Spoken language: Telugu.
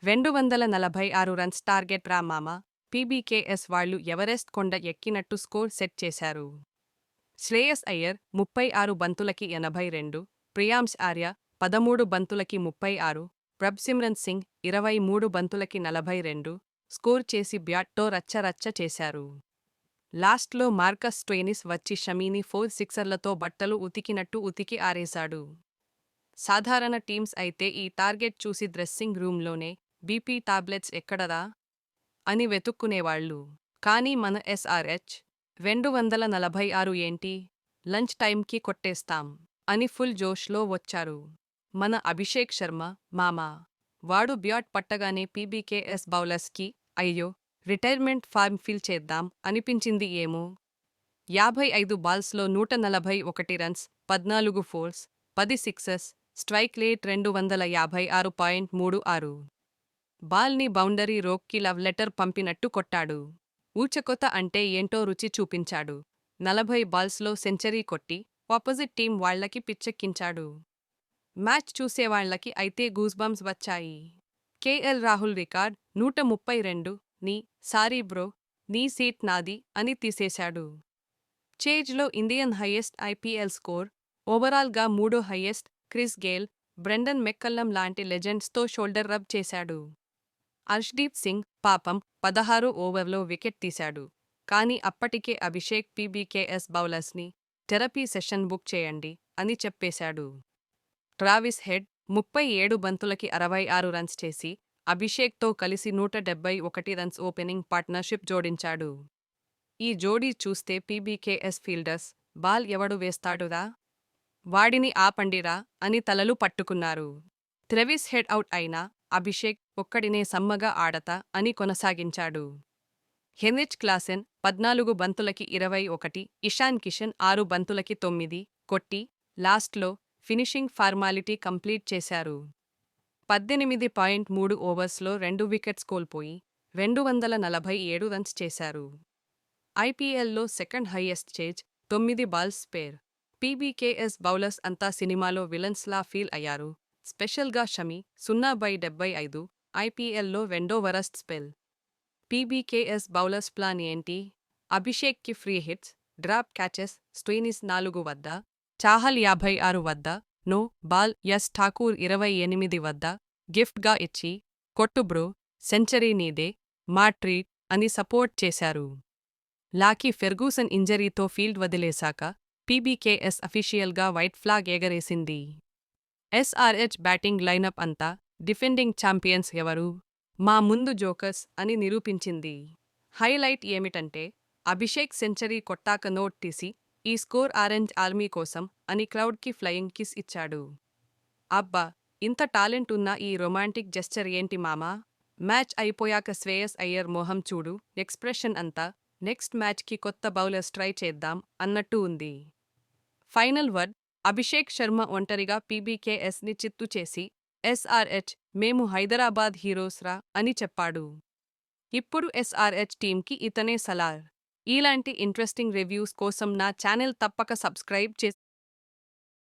246 రన్స్ టార్గెట్ రా మామ. పీబీకేఎస్ వాళ్లు ఎవరెస్ట్ కొండ ఎక్కినట్టు స్కోర్ సెట్ చేశారు. శ్రేయస్ అయ్యర్ 36 బంతులకి 82, ప్రియాంశ్ ఆర్య 13 బంతులకి 36, ప్రభ్సిమ్రన్ సింగ్ 23 బంతులకి 42 స్కోర్ చేసి బ్యాట్తో రచ్చరచ్చ చేశారు. లాస్ట్లో మార్కస్ స్టోయినిస్ వచ్చి షమీని 4 సిక్సర్లతో బట్టలు ఉతికినట్టు ఉతికి ఆరేశాడు. సాధారణ టీమ్స్ అయితే ఈ టార్గెట్ చూసి డ్రెస్సింగ్ రూంలోనే బీపీ టాబ్లెట్స్ ఎక్కడరా అని వెతుక్కునేవాళ్లు. కానీ మన ఎస్ఆర్హెచ్ 246 ఏంటి, లంచ్ టైంకి కొట్టేస్తాం అని ఫుల్ జోష్లో వచ్చారు. మన అభిషేక్ శర్మ మామా. వాడు బ్యాట్ పట్టగానే పీబీకేఎస్ బౌలర్స్కి అయ్యో రిటైర్మెంట్ ఫార్మ్ ఫిల్ చేద్దాం అనిపించింది ఏమో. 55 బాల్స్లో 141 runs, 14 fours, 10 sixes, strike rate 256.36. బాల్ని బౌండరీ రోక్కి లవ్ లెటర్ పంపినట్టు కొట్టాడు. ఊచకొత అంటే ఏంటో రుచి చూపించాడు. 40 బాల్స్లో సెంచరీ కొట్టి ఆపోజిట్ టీం వాళ్లకి పిచ్చెక్కించాడు. మ్యాచ్ చూసేవాళ్లకి అయితే గూస్బంప్స్ వచ్చాయి. కేఎల్ రాహుల్ రికార్డ్ 132 ని సారీ బ్రో, నీ సీట్ నాది అని తీసేశాడు. చేజ్లో ఇండియన్ హైయెస్ట్ ఐపీఎల్ స్కోర్, ఓవరాల్గా మూడో highest. Chris Gayle, Brendan McCullum లాంటి లెజెండ్స్తో షోల్డర్ రబ్ చేశాడు. అర్ష్దీప్ సింగ్ పాపం 16 ఓవర్లో వికెట్ తీశాడు. కానీ అప్పటికే అభిషేక్ పీబీకేఎస్ బౌలర్స్ని థెరపీ సెషన్ బుక్ చేయండి అని చెప్పేశాడు. ట్రావిస్ హెడ్ 37 బంతులకి 66 రన్స్ చేసి అభిషేక్తో కలిసి 171 రన్స్ ఓపెనింగ్ పార్ట్నర్షిప్ జోడించాడు. ఈ జోడీ చూస్తే పీబీకేఎస్ ఫీల్డర్స్ బాల్ ఎవడు వేస్తాడురా, వాడిని ఆపండిరా అని తలలు పట్టుకున్నారు. ట్రెవిస్ హెడ్ అవుట్ అయినా అభిషేక్ ఒక్కడినే సమ్మగా ఆడతా అని కొనసాగించాడు. హెన్రిచ్ క్లాసెన్ 14 బంతులకి 21, ఇషాన్ కిషన్ 6 బంతులకి 9 కొట్టి లాస్ట్లో ఫినిషింగ్ ఫార్మాలిటీ కంప్లీట్ చేశారు. 18.3 ఓవర్స్లో 2 వికెట్స్ కోల్పోయి 247 రన్స్ చేశారు. ఐపీఎల్లో second highest chase, 9 balls spare. PBKS bowlers అంతా సినిమాలో విలన్స్లా ఫీల్ అయ్యారు. స్పెషల్గా షమి 0/75 ఐపీఎల్లో రెండో worst spell. PBKS bowlers plan ఏంటి? అభిషేక్కి free hits, drop catches, Stoinis 4 వద్ద, చాహల్ 56 వద్ద, నో బాల్ యస్ ఠాకూర్ 28 వద్ద గిఫ్ట్గా ఇచ్చి కొట్టు బ్రో, సెంచరీ నీదే, మా ట్రీట్ అని సపోర్ట్ చేశారు. లాకీ ఫెర్గూసన్ ఇంజరీతో ఫీల్డ్ వదిలేశాక పీబీకేఎస్ అఫీషియల్గా వైట్ ఫ్లాగ్ ఎగరేసింది. ఎస్ఆర్హెచ్ బ్యాటింగ్ లైనప్ అంతా డిఫెండింగ్ ఛాంపియన్స్ ఎవరు, మా ముందు జోకర్స్ అని నిరూపించింది. హైలైట్ ఏమిటంటే అభిషేక్ సెంచరీ కొట్టాక నోట్ తీసి ఈ స్కోర్ ఆరెంజ్ ఆర్మీ కోసం అని క్రౌడ్కి ఫ్లయింగ్ కిస్ ఇచ్చాడు. అబ్బా, ఇంత టాలెంట్ ఉన్న ఈ రొమాంటిక్ జెస్చర్ ఏంటి మామా. మ్యాచ్ అయిపోయాక శ్రేయస్ అయ్యర్ మొహం చూడు, ఎక్స్ప్రెషన్ అంతా నెక్స్ట్ మ్యాచ్కి కొత్త బౌలర్స్ ట్రై చేద్దాం అన్నట్టు ఉంది. ఫైనల్ వర్డ్, అభిషేక్ శర్మ ఒంటరిగా పీబీకేఎస్ని చిత్తు చేసి ఎస్ఆర్హెచ్ మేము హైదరాబాద్ హీరోస్రా అని చెప్పాడు. ఇప్పుడు ఎస్ఆర్హెచ్ టీంకి ఇతనే సలార్. ఇలాంటి ఇంట్రెస్టింగ్ రివ్యూస్ కోసం నా ఛానల్ తప్పక సబ్స్క్రైబ్